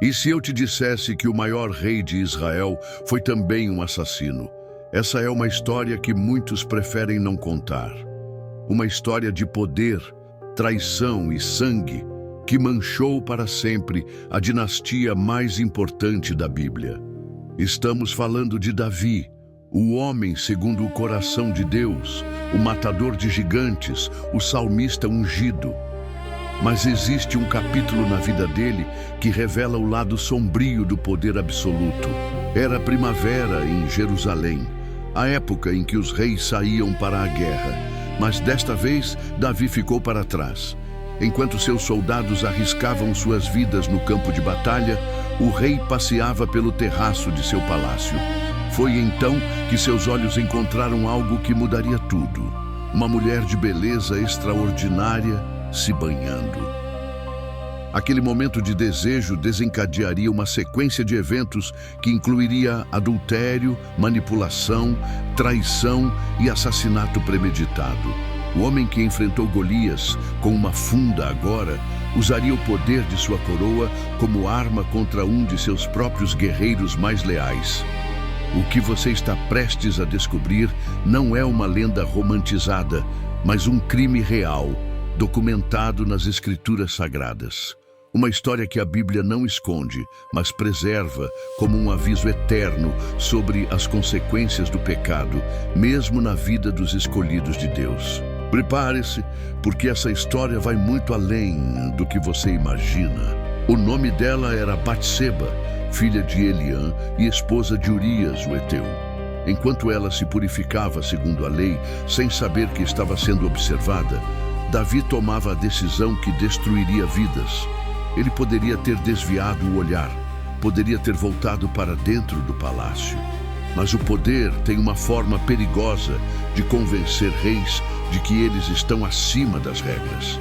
E se eu te dissesse que o maior rei de Israel foi também um assassino? Essa é uma história que muitos preferem não contar. Uma história de poder, traição e sangue que manchou para sempre a dinastia mais importante da Bíblia. Estamos falando de Davi, o homem segundo o coração de Deus, o matador de gigantes, o salmista ungido. Mas existe um capítulo na vida dele que revela o lado sombrio do poder absoluto. Era primavera em Jerusalém, a época em que os reis saíam para a guerra. Mas desta vez, Davi ficou para trás. Enquanto seus soldados arriscavam suas vidas no campo de batalha, o rei passeava pelo terraço de seu palácio. Foi então que seus olhos encontraram algo que mudaria tudo. Uma mulher de beleza extraordinária se banhando. Aquele momento de desejo desencadearia uma sequência de eventos que incluiria adultério, manipulação, traição e assassinato premeditado. O homem que enfrentou Golias com uma funda agora usaria o poder de sua coroa como arma contra um de seus próprios guerreiros mais leais. O que você está prestes a descobrir não é uma lenda romantizada, mas um crime real, documentado nas Escrituras Sagradas. Uma história que a Bíblia não esconde, mas preserva como um aviso eterno sobre as consequências do pecado, mesmo na vida dos escolhidos de Deus. Prepare-se, porque essa história vai muito além do que você imagina. O nome dela era Batseba, filha de Eliã e esposa de Urias, o heteu. Enquanto ela se purificava segundo a lei, sem saber que estava sendo observada, Davi tomava a decisão que destruiria vidas. Ele poderia ter desviado o olhar, poderia ter voltado para dentro do palácio. Mas o poder tem uma forma perigosa de convencer reis de que eles estão acima das regras.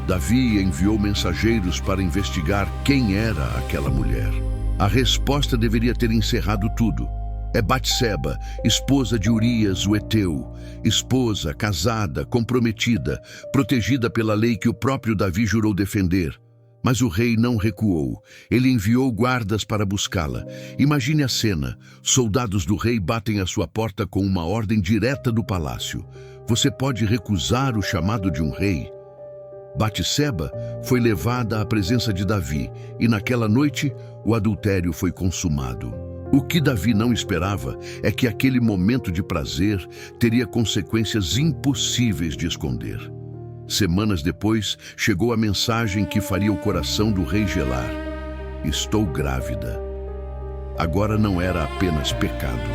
Davi enviou mensageiros para investigar quem era aquela mulher. A resposta deveria ter encerrado tudo. É Batseba, esposa de Urias, o heteu, esposa, casada, comprometida, protegida pela lei que o próprio Davi jurou defender. Mas o rei não recuou. Ele enviou guardas para buscá-la. Imagine a cena. Soldados do rei batem à sua porta com uma ordem direta do palácio. Você pode recusar o chamado de um rei? Batseba foi levada à presença de Davi e naquela noite o adultério foi consumado. O que Davi não esperava é que aquele momento de prazer teria consequências impossíveis de esconder. Semanas depois, chegou a mensagem que faria o coração do rei gelar. Estou grávida. Agora não era apenas pecado.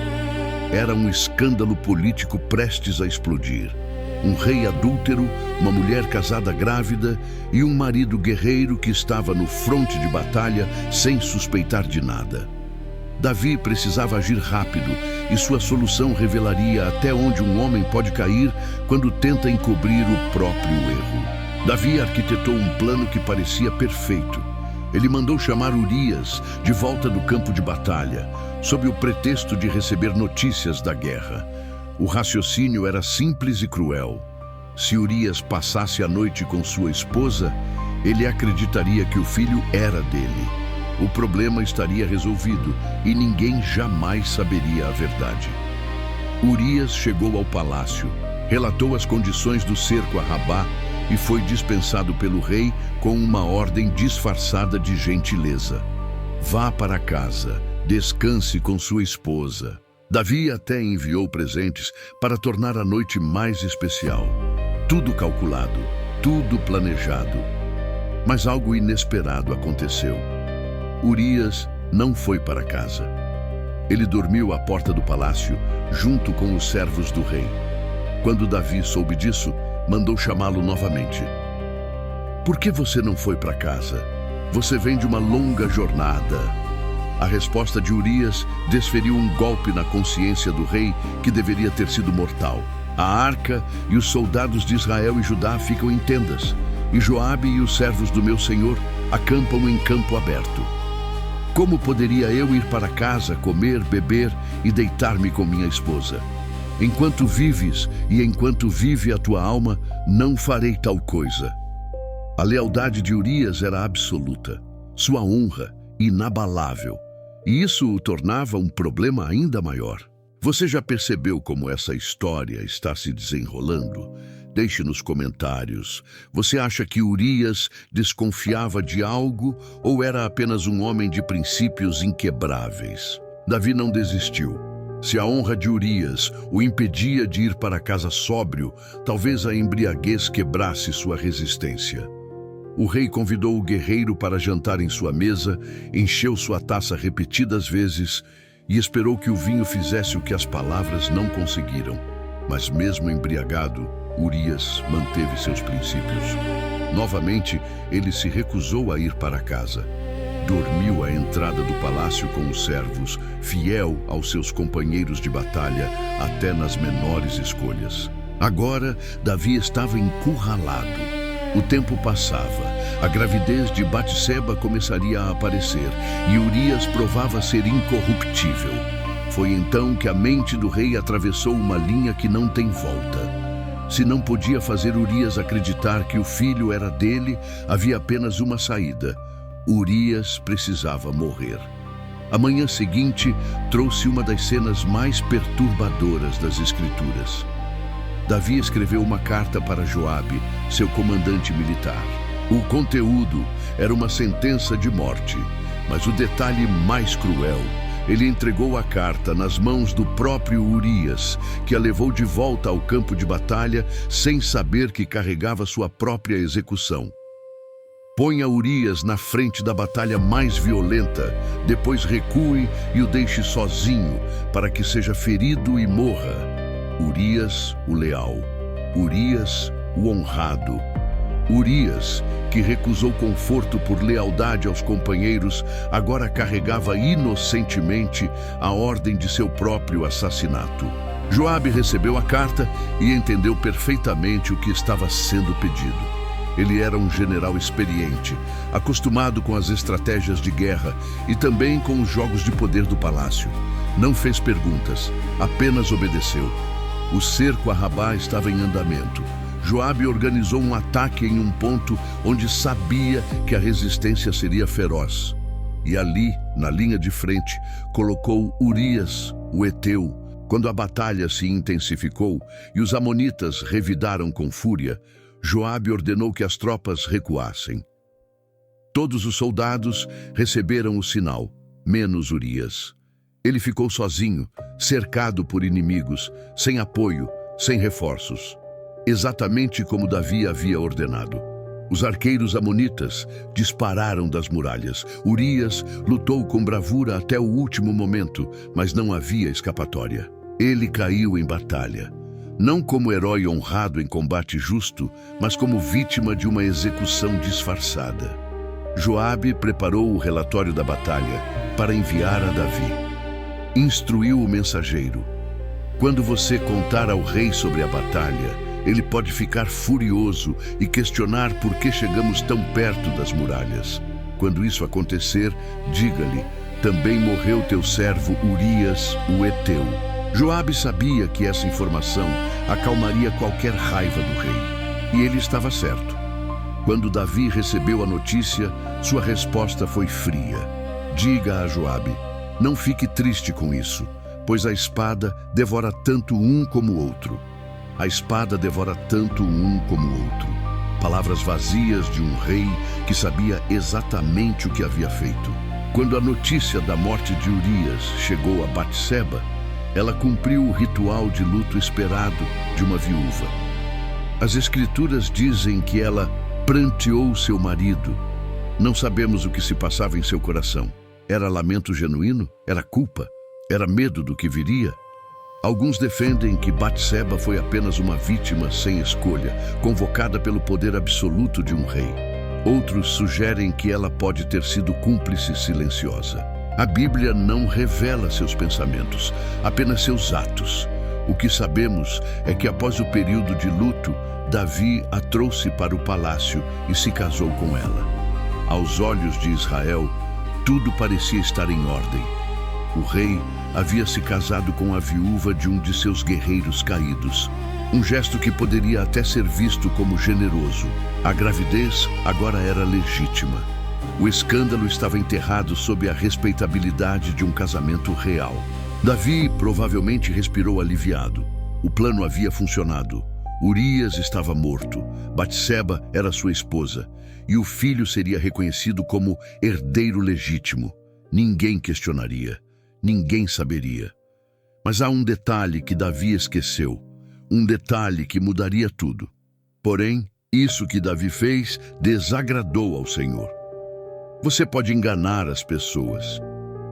Era um escândalo político prestes a explodir. Um rei adúltero, uma mulher casada grávida e um marido guerreiro que estava no fronte de batalha sem suspeitar de nada. Davi precisava agir rápido e sua solução revelaria até onde um homem pode cair quando tenta encobrir o próprio erro. Davi arquitetou um plano que parecia perfeito. Ele mandou chamar Urias de volta do campo de batalha, sob o pretexto de receber notícias da guerra. O raciocínio era simples e cruel. Se Urias passasse a noite com sua esposa, ele acreditaria que o filho era dele. O problema estaria resolvido e ninguém jamais saberia a verdade. Urias chegou ao palácio, relatou as condições do cerco a Rabá e foi dispensado pelo rei com uma ordem disfarçada de gentileza. Vá para casa, descanse com sua esposa. Davi até enviou presentes para tornar a noite mais especial. Tudo calculado, tudo planejado. Mas algo inesperado aconteceu. Urias não foi para casa. Ele dormiu à porta do palácio, junto com os servos do rei. Quando Davi soube disso, mandou chamá-lo novamente. Por que você não foi para casa? Você vem de uma longa jornada. A resposta de Urias desferiu um golpe na consciência do rei que deveria ter sido mortal. A arca e os soldados de Israel e Judá ficam em tendas, e Joabe e os servos do meu senhor acampam em campo aberto. Como poderia eu ir para casa, comer, beber e deitar-me com minha esposa? Enquanto vives e enquanto vive a tua alma, não farei tal coisa. A lealdade de Urias era absoluta. Sua honra inabalável, e isso o tornava um problema ainda maior. Você já percebeu como essa história está se desenrolando? Deixe nos comentários. Você acha que Urias desconfiava de algo ou era apenas um homem de princípios inquebráveis? Davi não desistiu. Se a honra de Urias o impedia de ir para casa sóbrio, talvez a embriaguez quebrasse sua resistência. O rei convidou o guerreiro para jantar em sua mesa, encheu sua taça repetidas vezes e esperou que o vinho fizesse o que as palavras não conseguiram. Mas mesmo embriagado, Urias manteve seus princípios. Novamente, ele se recusou a ir para casa. Dormiu à entrada do palácio com os servos, fiel aos seus companheiros de batalha, até nas menores escolhas. Agora, Davi estava encurralado. O tempo passava, a gravidez de Batseba começaria a aparecer e Urias provava ser incorruptível. Foi então que a mente do rei atravessou uma linha que não tem volta. Se não podia fazer Urias acreditar que o filho era dele, havia apenas uma saída. Urias precisava morrer. A manhã seguinte trouxe uma das cenas mais perturbadoras das Escrituras. Davi escreveu uma carta para Joabe, seu comandante militar. O conteúdo era uma sentença de morte, mas o detalhe mais cruel, ele entregou a carta nas mãos do próprio Urias, que a levou de volta ao campo de batalha sem saber que carregava sua própria execução. Ponha Urias na frente da batalha mais violenta, depois recue e o deixe sozinho para que seja ferido e morra. Urias, o leal. Urias, o honrado. Urias, que recusou conforto por lealdade aos companheiros, agora carregava inocentemente a ordem de seu próprio assassinato. Joabe recebeu a carta e entendeu perfeitamente o que estava sendo pedido. Ele era um general experiente, acostumado com as estratégias de guerra e também com os jogos de poder do palácio. Não fez perguntas, apenas obedeceu. O cerco a Rabá estava em andamento. Joabe organizou um ataque em um ponto onde sabia que a resistência seria feroz. E ali, na linha de frente, colocou Urias, o heteu. Quando a batalha se intensificou e os amonitas revidaram com fúria, Joabe ordenou que as tropas recuassem. Todos os soldados receberam o sinal, menos Urias. Ele ficou sozinho, cercado por inimigos, sem apoio, sem reforços. Exatamente como Davi havia ordenado. Os arqueiros amonitas dispararam das muralhas. Urias lutou com bravura até o último momento, mas não havia escapatória. Ele caiu em batalha. Não como herói honrado em combate justo, mas como vítima de uma execução disfarçada. Joabe preparou o relatório da batalha para enviar a Davi. Instruiu o mensageiro. Quando você contar ao rei sobre a batalha, ele pode ficar furioso e questionar por que chegamos tão perto das muralhas. Quando isso acontecer, diga-lhe, também morreu teu servo Urias, o heteu. Joabe sabia que essa informação acalmaria qualquer raiva do rei. E ele estava certo. Quando Davi recebeu a notícia, sua resposta foi fria. Diga a Joabe, não fique triste com isso, pois a espada devora tanto um como o outro. A espada devora tanto um como o outro. Palavras vazias de um rei que sabia exatamente o que havia feito. Quando a notícia da morte de Urias chegou a Batseba, ela cumpriu o ritual de luto esperado de uma viúva. As Escrituras dizem que ela pranteou seu marido. Não sabemos o que se passava em seu coração. Era lamento genuíno? Era culpa? Era medo do que viria? Alguns defendem que Batseba foi apenas uma vítima sem escolha, convocada pelo poder absoluto de um rei. Outros sugerem que ela pode ter sido cúmplice silenciosa. A Bíblia não revela seus pensamentos, apenas seus atos. O que sabemos é que após o período de luto, Davi a trouxe para o palácio e se casou com ela. Aos olhos de Israel, tudo parecia estar em ordem. O rei havia se casado com a viúva de um de seus guerreiros caídos. Um gesto que poderia até ser visto como generoso. A gravidez agora era legítima. O escândalo estava enterrado sob a respeitabilidade de um casamento real. Davi provavelmente respirou aliviado. O plano havia funcionado. Urias estava morto, Batseba era sua esposa, e o filho seria reconhecido como herdeiro legítimo. Ninguém questionaria, ninguém saberia. Mas há um detalhe que Davi esqueceu, um detalhe que mudaria tudo. Porém, isso que Davi fez desagradou ao Senhor. Você pode enganar as pessoas,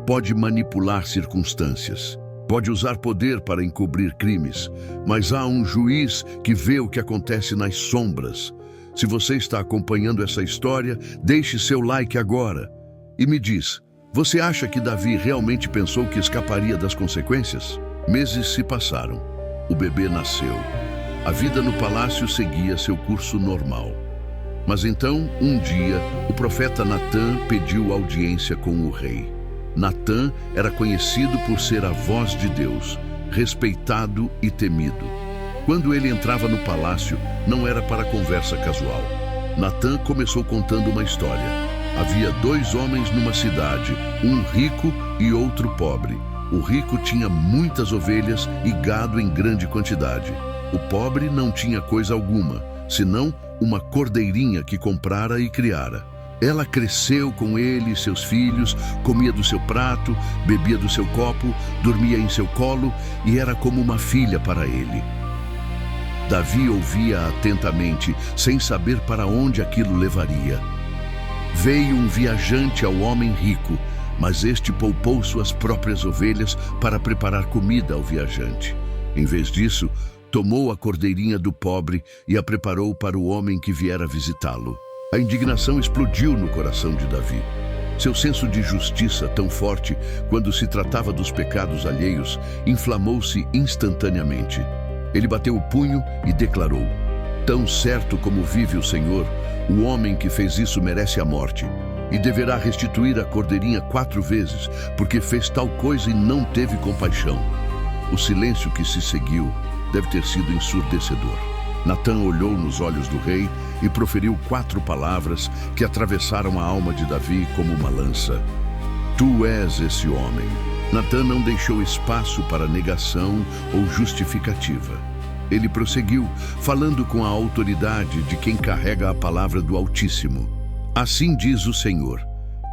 pode manipular circunstâncias, pode usar poder para encobrir crimes, mas há um juiz que vê o que acontece nas sombras. Se você está acompanhando essa história, deixe seu like agora e me diz, você acha que Davi realmente pensou que escaparia das consequências? Meses se passaram. O bebê nasceu. A vida no palácio seguia seu curso normal. Mas então, um dia, o profeta Natã pediu audiência com o rei. Natã era conhecido por ser a voz de Deus, respeitado e temido. Quando ele entrava no palácio, não era para conversa casual. Natã começou contando uma história. Havia 2 homens numa cidade, um rico e outro pobre. O rico tinha muitas ovelhas e gado em grande quantidade. O pobre não tinha coisa alguma, senão uma cordeirinha que comprara e criara. Ela cresceu com ele e seus filhos, comia do seu prato, bebia do seu copo, dormia em seu colo e era como uma filha para ele. Davi ouvia atentamente, sem saber para onde aquilo levaria. Veio um viajante ao homem rico, mas este poupou suas próprias ovelhas para preparar comida ao viajante. Em vez disso, tomou a cordeirinha do pobre e a preparou para o homem que viera visitá-lo. A indignação explodiu no coração de Davi. Seu senso de justiça, tão forte quando se tratava dos pecados alheios, inflamou-se instantaneamente. Ele bateu o punho e declarou: tão certo como vive o Senhor, o homem que fez isso merece a morte, e deverá restituir a cordeirinha 4 vezes, porque fez tal coisa e não teve compaixão. O silêncio que se seguiu deve ter sido ensurdecedor. Natã olhou nos olhos do rei e proferiu 4 palavras que atravessaram a alma de Davi como uma lança. Tu és esse homem. Natã não deixou espaço para negação ou justificativa. Ele prosseguiu, falando com a autoridade de quem carrega a palavra do Altíssimo. Assim diz o Senhor: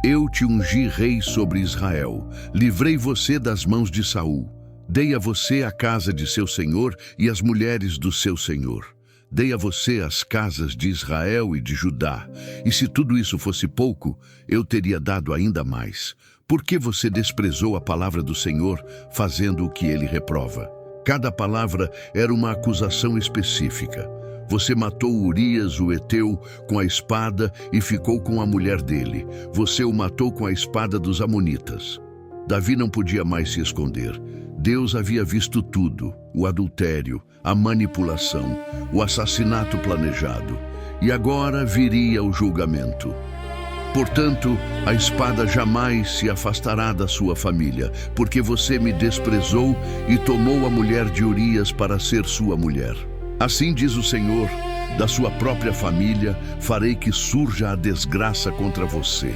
eu te ungi rei sobre Israel, livrei você das mãos de Saul. Dei a você a casa de seu senhor e as mulheres do seu senhor. Dei a você as casas de Israel e de Judá. E se tudo isso fosse pouco, eu teria dado ainda mais. Por que você desprezou a palavra do Senhor, fazendo o que ele reprova? Cada palavra era uma acusação específica. Você matou Urias, o heteu, com a espada e ficou com a mulher dele. Você o matou com a espada dos amonitas. Davi não podia mais se esconder. Deus havia visto tudo: o adultério, a manipulação, o assassinato planejado. E agora viria o julgamento. Portanto, a espada jamais se afastará da sua família, porque você me desprezou e tomou a mulher de Urias para ser sua mulher. Assim diz o Senhor: da sua própria família farei que surja a desgraça contra você.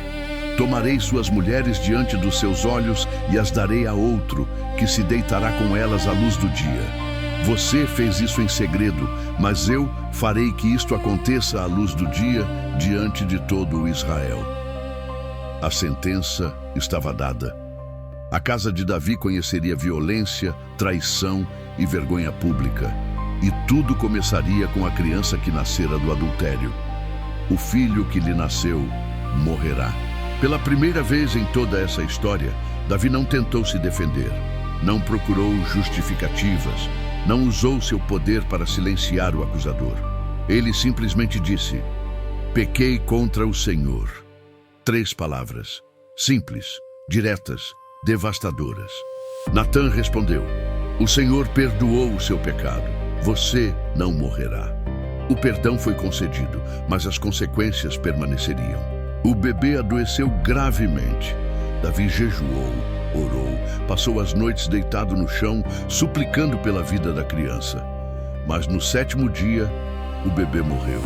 Tomarei suas mulheres diante dos seus olhos e as darei a outro, que se deitará com elas à luz do dia. Você fez isso em segredo, mas eu farei que isto aconteça à luz do dia diante de todo o Israel. A sentença estava dada. A casa de Davi conheceria violência, traição e vergonha pública. E tudo começaria com a criança que nascera do adultério. O filho que lhe nasceu morrerá. Pela primeira vez em toda essa história, Davi não tentou se defender, não procurou justificativas, não usou seu poder para silenciar o acusador. Ele simplesmente disse: pequei contra o Senhor. 3 palavras, simples, diretas, devastadoras. Natã respondeu: o Senhor perdoou o seu pecado, você não morrerá. O perdão foi concedido, mas as consequências permaneceriam. O bebê adoeceu gravemente. Davi jejuou, orou, passou as noites deitado no chão, suplicando pela vida da criança. Mas no 7º dia, o bebê morreu.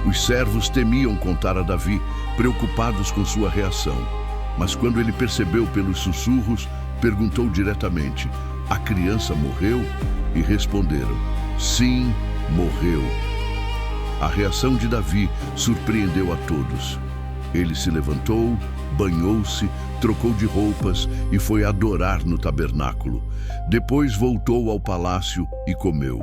Os servos temiam contar a Davi, preocupados com sua reação. Mas quando ele percebeu pelos sussurros, perguntou diretamente: a criança morreu? E responderam: sim, morreu. A reação de Davi surpreendeu a todos. Ele se levantou, banhou-se, trocou de roupas e foi adorar no tabernáculo. Depois voltou ao palácio e comeu.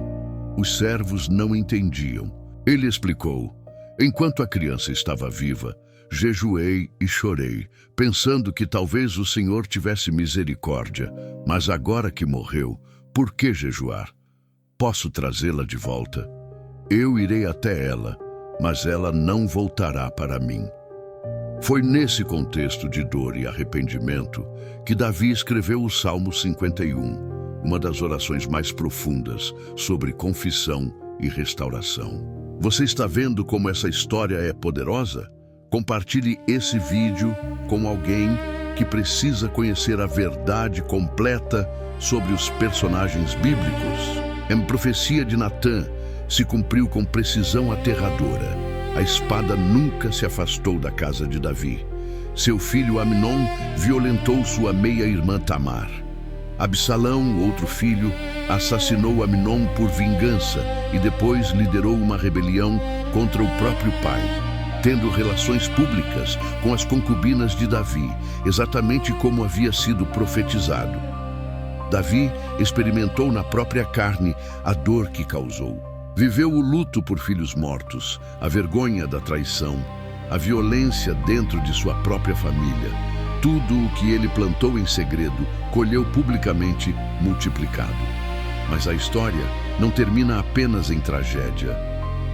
Os servos não entendiam. Ele explicou: enquanto a criança estava viva, jejuei e chorei, pensando que talvez o Senhor tivesse misericórdia. Mas agora que morreu, por que jejuar? Posso trazê-la de volta? Eu irei até ela, mas ela não voltará para mim. Foi nesse contexto de dor e arrependimento que Davi escreveu o Salmo 51, uma das orações mais profundas sobre confissão e restauração. Você está vendo como essa história é poderosa? Compartilhe esse vídeo com alguém que precisa conhecer a verdade completa sobre os personagens bíblicos. A profecia de Natã se cumpriu com precisão aterradora. A espada nunca se afastou da casa de Davi. Seu filho Amnon violentou sua meia-irmã Tamar. Absalão, outro filho, assassinou Amnon por vingança e depois liderou uma rebelião contra o próprio pai, tendo relações públicas com as concubinas de Davi, exatamente como havia sido profetizado. Davi experimentou na própria carne a dor que causou. Viveu o luto por filhos mortos, a vergonha da traição, a violência dentro de sua própria família. Tudo o que ele plantou em segredo, colheu publicamente multiplicado. Mas a história não termina apenas em tragédia.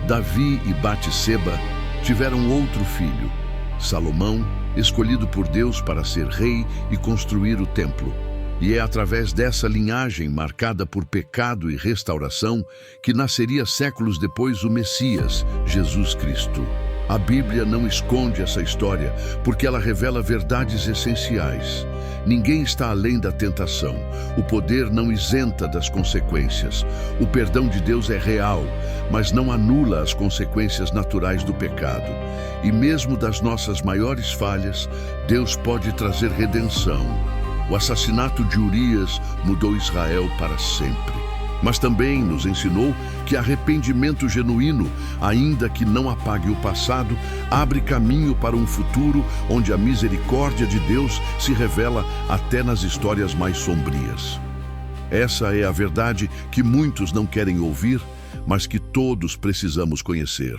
Davi e Batseba tiveram outro filho, Salomão, escolhido por Deus para ser rei e construir o templo. E é através dessa linhagem marcada por pecado e restauração que nasceria séculos depois o Messias, Jesus Cristo. A Bíblia não esconde essa história porque ela revela verdades essenciais. Ninguém está além da tentação. O poder não isenta das consequências. O perdão de Deus é real, mas não anula as consequências naturais do pecado. E mesmo das nossas maiores falhas, Deus pode trazer redenção. O assassinato de Urias mudou Israel para sempre. Mas também nos ensinou que arrependimento genuíno, ainda que não apague o passado, abre caminho para um futuro onde a misericórdia de Deus se revela até nas histórias mais sombrias. Essa é a verdade que muitos não querem ouvir, mas que todos precisamos conhecer.